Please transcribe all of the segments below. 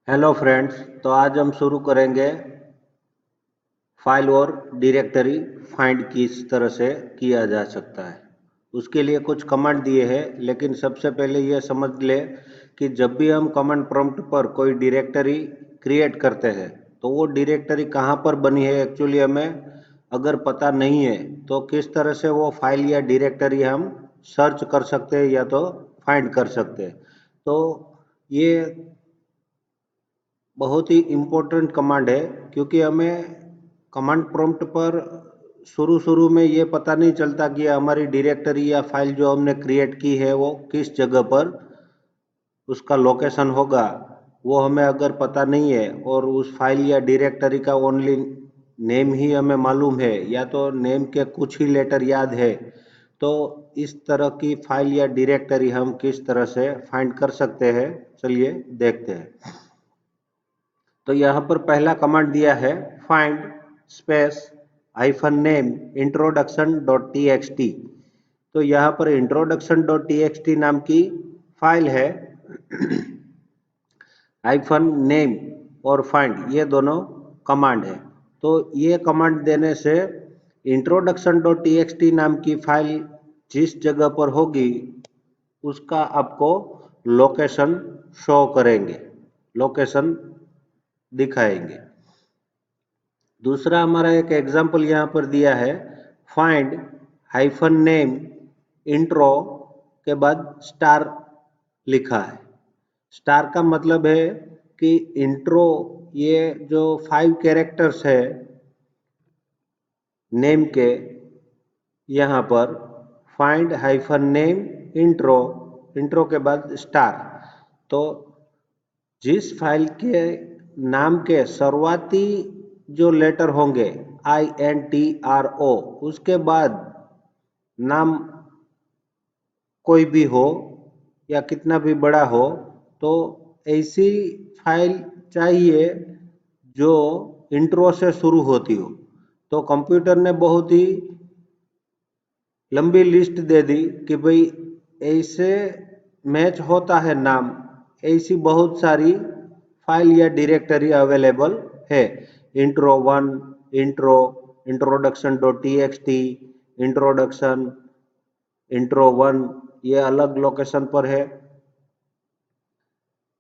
Hello friends. तो आज हम शुरू करेंगे फाइल और डायरेक्टरी फाइंड किस तरह से किया जा सकता है। उसके लिए कुछ कमांड दिए हैं, लेकिन सबसे पहले यह समझ ले कि जब भी हम कमांड प्रॉम्प्ट पर कोई डायरेक्टरी क्रिएट करते हैं तो वो डायरेक्टरी कहाँ पर बनी है एक्चुअली हमें अगर पता नहीं है तो किस तरह से वो फाइल या डायरेक्टरी हम सर्च कर सकते हैं या तो फाइंड कर सकते हैं। तो ये बहुत ही इम्पोर्टेंट कमांड है, क्योंकि हमें कमांड प्रॉम्प्ट पर शुरू में ये पता नहीं चलता कि हमारी डायरेक्टरी या फाइल जो हमने क्रिएट की है वो किस जगह पर उसका लोकेशन होगा। वो हमें अगर पता नहीं है और उस फाइल या डायरेक्टरी का ओनली नेम ही हमें मालूम है या तो नेम के कुछ ही लेटर याद है, तो इस तरह की फाइल या डायरेक्टरी हम किस तरह से फाइंड कर सकते हैं, चलिए देखते हैं। तो यहाँ पर पहला कमांड दिया है find space -name introduction dot T x T. तो यहाँ पर introduction dot T x T नाम की फाइल है। -नेम और फाइंड ये दोनों कमांड है। तो ये कमांड देने से introduction dot T x T नाम की फाइल जिस जगह पर होगी उसका आपको लोकेशन शो करेंगे, लोकेशन दिखाएंगे। दूसरा हमारा एक एग्जाम्पल यहाँ पर दिया है फाइंड -नेम इंट्रो के बाद स्टार लिखा है। स्टार का मतलब है कि इंट्रो ये जो 5 कैरेक्टर्स है नेम के, यहाँ पर फाइंड -नेम इंट्रो, इंट्रो के बाद स्टार। तो जिस फाइल के नाम के शुरुआती जो लेटर होंगे INTRO, उसके बाद नाम कोई भी हो या कितना भी बड़ा हो, तो ऐसी फाइल चाहिए जो इंट्रो से शुरू होती हो। तो कंप्यूटर ने बहुत ही लंबी लिस्ट दे दी कि भाई ऐसे मैच होता है नाम, ऐसी बहुत सारी फाइल या डायरेक्टरी अवेलेबल है। Intro 1, intro, introduction dot T x T, introduction, intro 1 ये अलग लोकेशन पर है,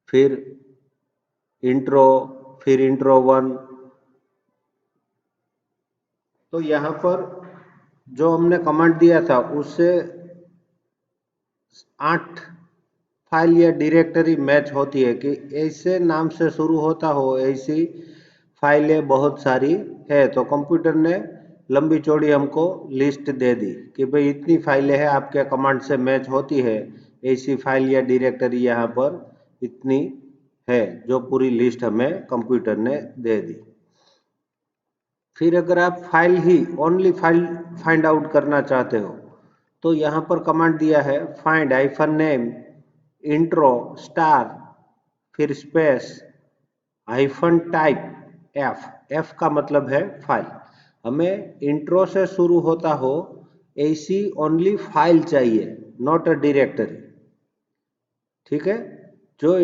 फिर इंट्रो, फिर इंट्रो 1। तो यहाँ पर जो हमने कमांड दिया था उससे 8 फाइल या डायरेक्टरी मैच होती है कि ऐसे नाम से शुरू होता हो, ऐसी फाइलें बहुत सारी है। तो कंप्यूटर ने लंबी चौड़ी हमको लिस्ट दे दी कि भाई इतनी फाइलें हैं आपके कमांड से मैच होती है, ऐसी फाइल या डायरेक्टरी यहाँ पर इतनी है, जो पूरी लिस्ट हमें कंप्यूटर ने दे दी। फिर अगर आप फाइल ही ओनली फाइल फाइंड आउट करना चाहते हो तो यहाँ पर कमांड दिया है फाइंड -नेम इंट्रो स्टार फिर स्पेस -टाइप एफ का मतलब है फाइल। हमें इंट्रो से शुरू होता हो ऐसी ओनली फाइल चाहिए, नॉट अ डायरेक्टरी। ठीक है, जो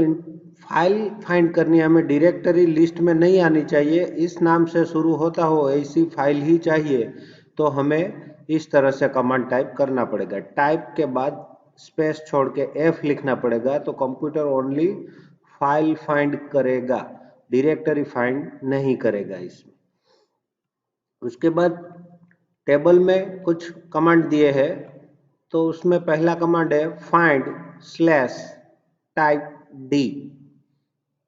फाइल फाइंड करनी है हमें डायरेक्टरी लिस्ट में नहीं आनी चाहिए, इस नाम से शुरू होता हो ऐसी फाइल ही चाहिए। तो हमें इस तरह से कमांड टाइप करना पड़ेगा, टाइप के बाद स्पेस छोड़ के एफ लिखना पड़ेगा। तो कंप्यूटर ओनली फाइल फाइंड करेगा, डायरेक्टरी फाइंड नहीं करेगा इसमें। उसके बाद टेबल में कुछ कमांड दिए हैं, तो उसमें पहला कमांड है फाइंड स्लैश टाइप डी।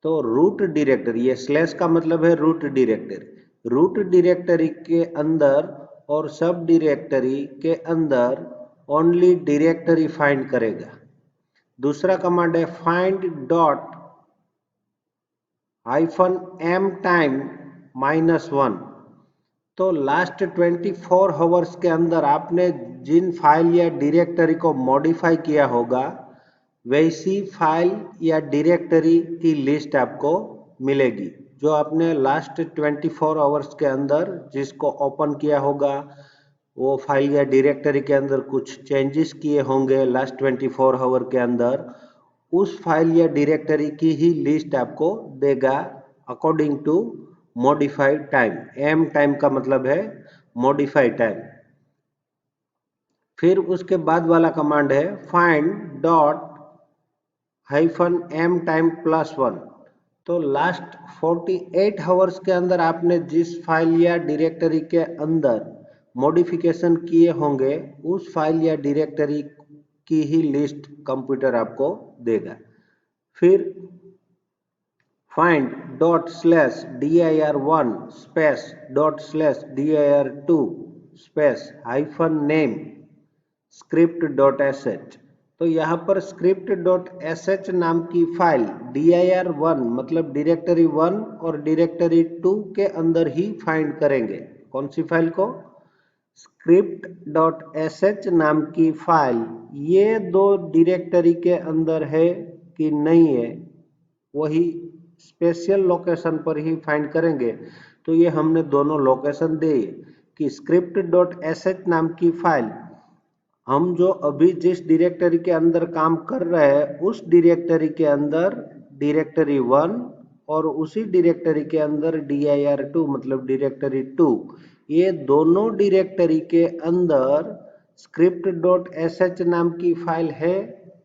तो रूट डायरेक्टरी, ये स्लैश का मतलब है रूट डायरेक्टरी, रूट डायरेक्टरी के अंदर और सब डायरेक्टरी के अंदर ओनली डायरेक्टरी फाइंड करेगा। दूसरा कमांड है फाइंड डॉट -m टाइम -1। तो लास्ट 24 आवर्स के अंदर आपने जिन फाइल या डायरेक्टरी को मॉडिफाई किया होगा वैसी फाइल या डायरेक्टरी की लिस्ट आपको मिलेगी, जो आपने लास्ट 24 आवर्स के अंदर जिसको ओपन किया होगा, वो फाइल या डायरेक्टरी के अंदर कुछ चेंजेस किए होंगे लास्ट 24 आवर के अंदर, उस फाइल या डायरेक्टरी की ही लिस्ट आपको देगा according to modified time. Mtime का मतलब है मॉडिफाइड टाइम। फिर उसके बाद वाला कमांड है find dot hyphen mtime plus one. तो लास्ट 48 आवर्स के अंदर आपने जिस फाइल या डायरेक्टरी के अंदर मॉडिफिकेशन किए होंगे उस फाइल या डायरेक्टरी की ही लिस्ट कंप्यूटर आपको देगा। फिर find dot slash dir1 space dot slash dir2 space hyphen name script dot sh। तो यहाँ पर स्क्रिप्ट डॉट sh नाम की फाइल dir1 मतलब डायरेक्टरी 1 और डायरेक्टरी 2 के अंदर ही फाइंड करेंगे। कौन सी फाइल को? स्क्रिप्ट डॉट sh नाम की फाइल ये दो डायरेक्टरी के अंदर है कि नहीं है वही स्पेशल लोकेशन पर ही फाइंड करेंगे। तो ये हमने दोनों लोकेशन दे कि स्क्रिप्ट डॉट sh नाम की फाइल हम जो अभी जिस डायरेक्टरी के अंदर काम कर रहे हैं उस डायरेक्टरी के अंदर डायरेक्टरी 1 और उसी डायरेक्टरी के अंदर dir2 मतलब डायरेक्टरी 2 ये दोनों डायरेक्टरी के अंदर स्क्रिप्ट डॉट sh नाम की फाइल है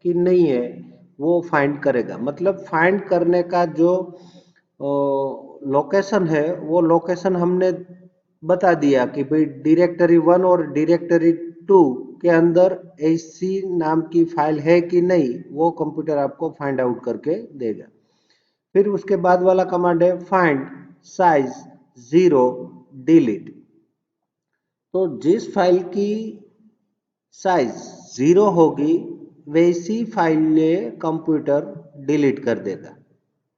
कि नहीं है वो फाइंड करेगा। मतलब फाइंड करने का जो लोकेशन है वो लोकेशन हमने बता दिया कि भाई डायरेक्टरी 1 और डायरेक्टरी 2 के अंदर ऐसी नाम की फाइल है कि नहीं वो कंप्यूटर आपको फाइंड आउट करके देगा। फिर उसके बाद वाला कमांड है फाइंड साइज 0 डिलीट। तो जिस फाइल की साइज 0 होगी वैसी फाइल कंप्यूटर डिलीट कर देगा।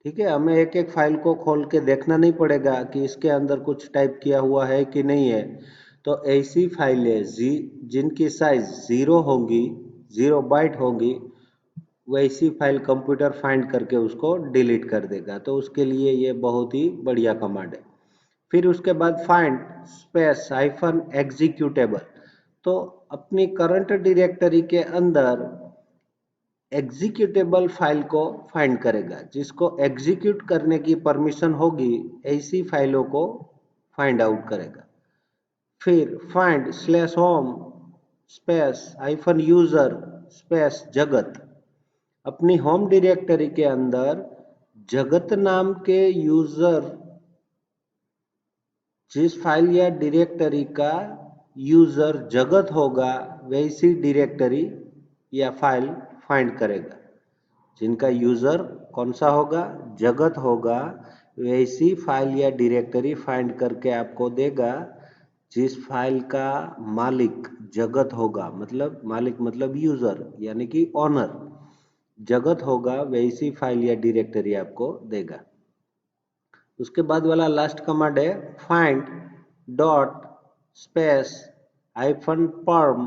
ठीक है, हमें एक एक फाइल को खोल के देखना नहीं पड़ेगा कि इसके अंदर कुछ टाइप किया हुआ है कि नहीं है। तो ऐसी फाइलें जिनकी साइज 0 होगी 0 बाइट होगी वैसी फाइल कंप्यूटर फाइंड करके उसको डिलीट कर देगा। तो उसके लिए ये बहुत ही बढ़िया कमांड है। फिर उसके बाद फाइंड स्पेस हाइफन एग्जीक्यूटेबल। तो अपनी करंट डायरेक्टरी के अंदर एग्जीक्यूटेबल फाइल को फाइंड करेगा। जिसको एग्जीक्यूट करने की परमिशन होगी ऐसी फाइलों को फाइंड आउट करेगा। फिर find slash home space hyphen user space जगत। अपनी होम डायरेक्टरी के अंदर जगत नाम के यूजर जिस फाइल या डायरेक्टरी का यूजर जगत होगा वैसी डायरेक्टरी या फाइल फाइंड करेगा। जिनका यूजर कौन सा होगा? जगत होगा। वैसी फाइल या डायरेक्टरी फाइंड करके आपको देगा। जिस फाइल का मालिक जगत होगा मतलब मालिक मतलब यूजर यानी कि ओनर जगत होगा वैसी फाइल या डायरेक्टरी आपको देगा। उसके बाद वाला लास्ट कमांड है फाइंड डॉट स्पेस हाइफन परम।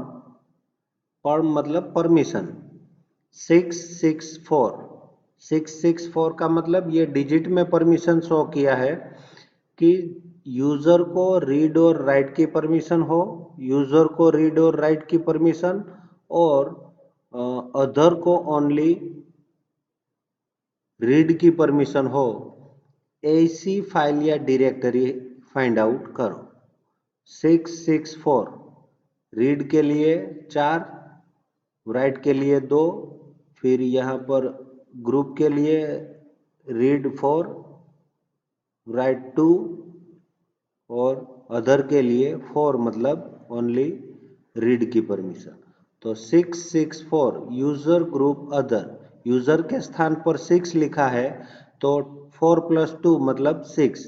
परम मतलब परमिशन 664। 664 का मतलब ये डिजिट में परमिशन शो किया है कि यूजर को रीड और राइट की परमिशन हो, यूजर को रीड और राइट की परमिशन और अदर को ओनली रीड की परमिशन हो ऐसी फाइल या डायरेक्टरी फाइंड आउट करो। 664 रीड के लिए 4, राइट के लिए 2, फिर यहाँ पर ग्रुप के लिए रीड 4, राइट 2 और अदर के लिए 4 मतलब ओनली रीड की परमिशन। तो 664 यूजर ग्रुप अदर यूजर के स्थान पर 6 लिखा है तो 4 + 2 मतलब 6।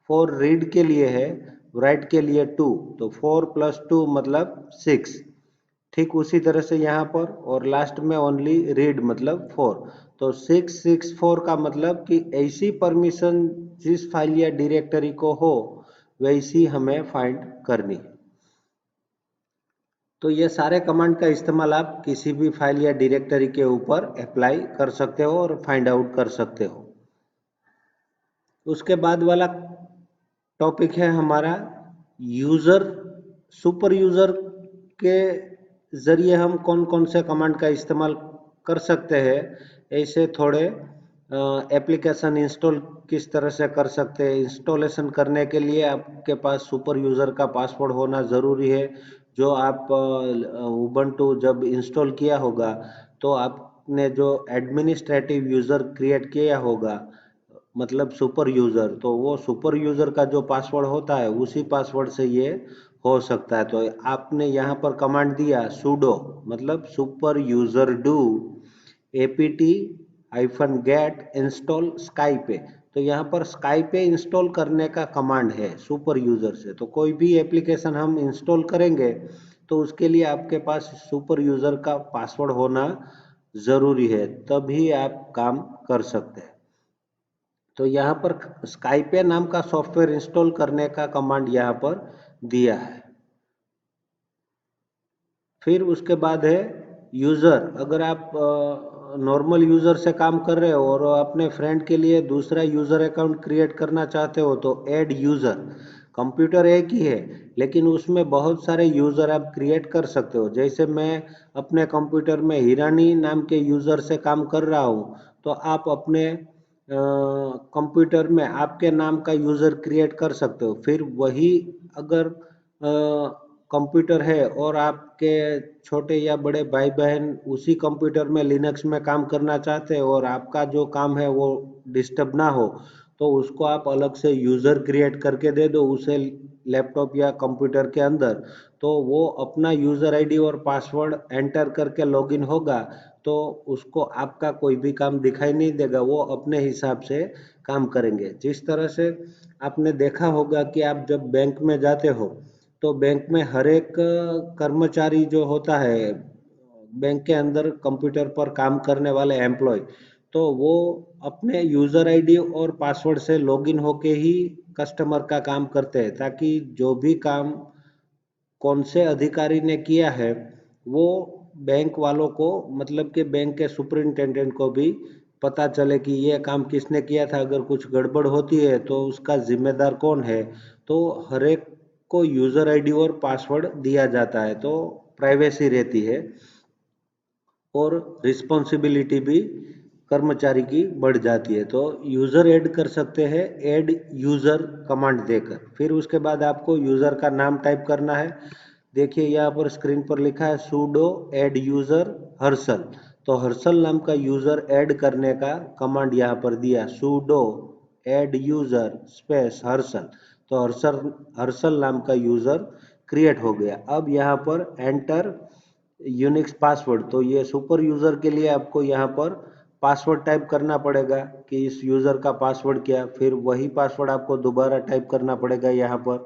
4 रीड के लिए है, राइट के लिए 2 तो 4 + 2 मतलब 6। ठीक उसी तरह से यहाँ पर और लास्ट में ओनली रीड मतलब 4। तो 664 का मतलब कि ऐसी परमिशन जिस फाइल या डायरेक्टरी को हो वैसी हमें फाइंड करनी है। तो ये सारे कमांड का इस्तेमाल आप किसी भी फाइल या डायरेक्टरी के ऊपर अप्लाई कर सकते हो और फाइंड आउट कर सकते हो। उसके बाद वाला टॉपिक है हमारा यूजर। सुपर यूजर के जरिए हम कौन कौन से कमांड का इस्तेमाल कर सकते हैं। ऐसे थोड़े एप्लीकेशन इंस्टॉल किस तरह से कर सकते हैं। इंस्टॉलेशन करने के लिए आपके पास सुपर यूज़र का पासवर्ड होना ज़रूरी है। जो आप उबंटू जब इंस्टॉल किया होगा तो आपने जो एडमिनिस्ट्रेटिव यूज़र क्रिएट किया होगा, मतलब सुपर यूज़र, तो वो सुपर यूज़र का जो पासवर्ड होता है उसी पासवर्ड से ये हो सकता है। तो आपने यहाँ पर कमांड दिया sudo, मतलब super user do apt -get install skype। तो यहाँ पर skype इंस्टॉल करने का कमांड है सुपर यूज़र से। तो कोई भी एप्लीकेशन हम इंस्टॉल करेंगे तो उसके लिए आपके पास सुपर यूज़र का पासवर्ड होना ज़रूरी है, तभी आप काम कर सकते हैं। तो यहाँ पर स्काइपे नाम का सॉफ्टवेयर इंस्टॉल करने का कमांड यहाँ पर दिया है। फिर उसके बाद है यूज़र। अगर आप नॉर्मल यूज़र से काम कर रहे हो और अपने फ्रेंड के लिए दूसरा यूज़र अकाउंट क्रिएट करना चाहते हो तो ऐड यूज़र। कंप्यूटर एक ही है लेकिन उसमें बहुत सारे यूज़र आप क्रिएट कर सकते हो। जैसे मैं अपने कंप्यूटर में हिरानी नाम के यूज़र से काम कर रहा हूँ, तो आप अपने कंप्यूटर में आपके नाम का यूज़र क्रिएट कर सकते हो। फिर वही अगर कंप्यूटर है और आपके छोटे या बड़े भाई बहन उसी कंप्यूटर में लिनक्स में काम करना चाहते हो और आपका जो काम है वो डिस्टर्ब ना हो, तो उसको आप अलग से यूज़र क्रिएट करके दे दो उसे लैपटॉप या कंप्यूटर के अंदर। तो वो अपना यूज़र आईडी और पासवर्ड एंटर करके लॉगिन होगा, तो उसको आपका कोई भी काम दिखाई नहीं देगा, वो अपने हिसाब से काम करेंगे। जिस तरह से आपने देखा होगा कि आप जब बैंक में जाते हो तो बैंक में हर एक कर्मचारी जो होता है बैंक के अंदर कंप्यूटर पर काम करने वाले एम्प्लॉय, तो वो अपने यूज़र आईडी और पासवर्ड से लॉगिन होके ही कस्टमर का काम करते हैं, ताकि जो भी काम कौन से अधिकारी ने किया है वो बैंक वालों को, मतलब कि बैंक के सुपरिंटेंडेंट को भी पता चले कि ये काम किसने किया था। अगर कुछ गड़बड़ होती है तो उसका जिम्मेदार कौन है। तो हर एक को यूज़र आईडी और पासवर्ड दिया जाता है, तो प्राइवेसी रहती है और रिस्पॉन्सिबिलिटी भी कर्मचारी की बढ़ जाती है। तो यूज़र ऐड कर सकते हैं ऐड यूज़र कमांड देकर। फिर उसके बाद आपको यूज़र का नाम टाइप करना है। देखिए यहाँ पर स्क्रीन पर लिखा है sudo ऐड यूज़र हर्षल। तो हर्षल नाम का यूज़र ऐड करने का कमांड यहाँ पर दिया sudo add user space Harshal. तो हर्षल हर्षल नाम का यूज़र क्रिएट हो गया। अब यहाँ पर एंटर यूनिक्स पासवर्ड। तो ये सुपर यूज़र के लिए आपको यहाँ पर पासवर्ड टाइप करना पड़ेगा कि इस यूज़र का पासवर्ड क्या, फिर वही पासवर्ड आपको दोबारा टाइप करना पड़ेगा यहाँ पर।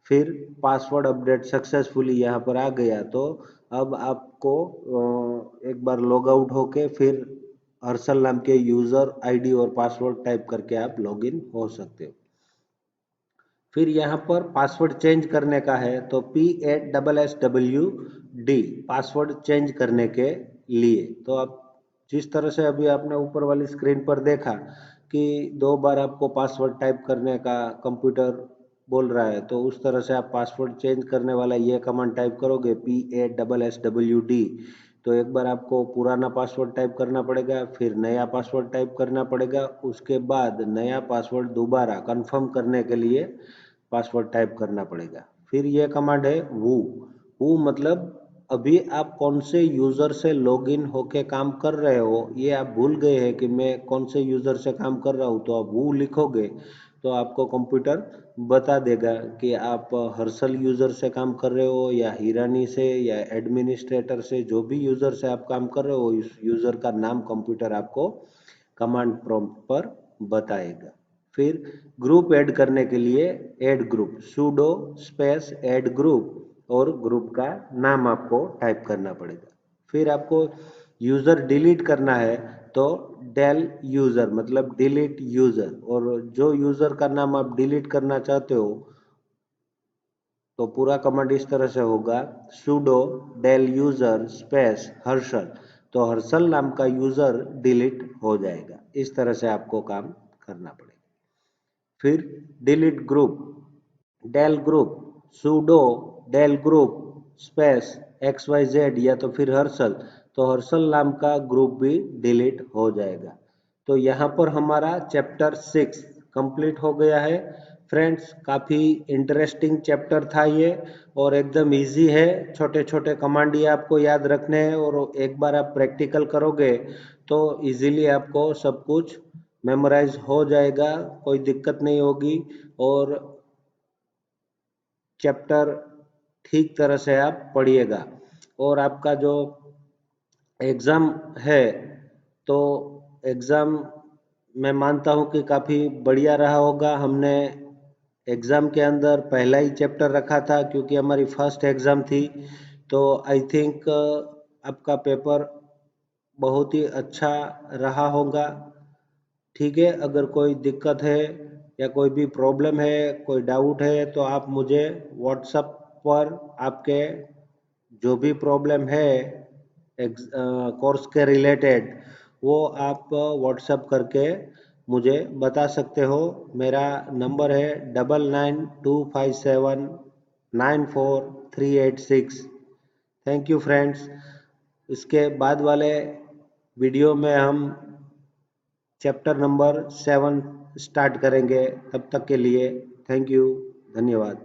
फिर पासवर्ड अपडेट सक्सेसफुली यहाँ पर आ गया। तो अब आपको एक बार लॉग आउट होके फिर हर्षल नाम के यूज़र आईडी और पासवर्ड टाइप करके आप लॉगिन हो सकते हो। फिर यहाँ पर पासवर्ड चेंज करने का है, तो PASSWD पासवर्ड चेंज करने के लिए। तो आप जिस तरह से अभी आपने ऊपर वाली स्क्रीन पर देखा कि 2 बार आपको पासवर्ड टाइप करने का कंप्यूटर बोल रहा है, तो उस तरह से आप पासवर्ड चेंज करने वाला ये कमांड टाइप करोगे PASSWD। तो एक बार आपको पुराना पासवर्ड टाइप करना पड़ेगा, फिर नया पासवर्ड टाइप करना पड़ेगा, उसके बाद नया पासवर्ड दोबारा कंफर्म करने के लिए पासवर्ड टाइप करना पड़ेगा। फिर यह कमांड है who मतलब अभी आप कौन से यूज़र से लॉगिन होके काम कर रहे हो, ये आप भूल गए हैं कि मैं कौन से यूज़र से काम कर रहा हूँ, तो आप who लिखोगे तो आपको कंप्यूटर बता देगा कि आप हर्षल यूज़र से काम कर रहे हो या हिरानी से या एडमिनिस्ट्रेटर से। जो भी यूज़र से आप काम कर रहे हो इस यूज़र का नाम कंप्यूटर आपको कमांड प्रॉम्प्ट पर बताएगा। फिर ग्रुप ऐड करने के लिए add group sudo space add group और ग्रुप का नाम आपको टाइप करना पड़ेगा। फिर आपको यूज़र डिलीट करना है तो del यूज़र मतलब डिलीट यूज़र, और जो यूज़र का नाम आप डिलीट करना चाहते हो तो पूरा कमांड इस तरह से होगा sudo del user space Harshal. तो हर्षल नाम का यूज़र डिलीट हो जाएगा। इस तरह से आपको काम करना पड़ेगा। फिर delete group del group sudo del group space XYZ या तो फिर हर्षल। तो हर्षल नाम का ग्रुप भी डिलीट हो जाएगा। तो यहाँ पर हमारा चैप्टर 6 कंप्लीट हो गया है। फ्रेंड्स, काफ़ी इंटरेस्टिंग चैप्टर था ये और एकदम इजी है। छोटे छोटे कमांड ये आपको याद रखने हैं और एक बार आप प्रैक्टिकल करोगे तो इजीली आपको सब कुछ मेमोराइज हो जाएगा, कोई दिक्कत नहीं होगी और चैप्टर ठीक तरह से आप पढ़िएगा। और आपका जो एग्ज़ाम है तो एग्ज़ाम मैं मानता हूँ कि काफ़ी बढ़िया रहा होगा। हमने एग्ज़ाम के अंदर पहला ही चैप्टर रखा था क्योंकि हमारी फर्स्ट एग्ज़ाम थी। तो आई थिंक आपका पेपर बहुत ही अच्छा रहा होगा। ठीक है, अगर कोई दिक्कत है या कोई भी प्रॉब्लम है, कोई डाउट है तो आप मुझे व्हाट्सएप पर आपके जो भी प्रॉब्लम है कोर्स के रिलेटेड वो आप व्हाट्सएप करके मुझे बता सकते हो। मेरा नंबर है 9925794386। Thank you friends. इसके बाद वाले वीडियो में हम चैप्टर नंबर 7 स्टार्ट करेंगे। तब तक के लिए थैंक यू, धन्यवाद।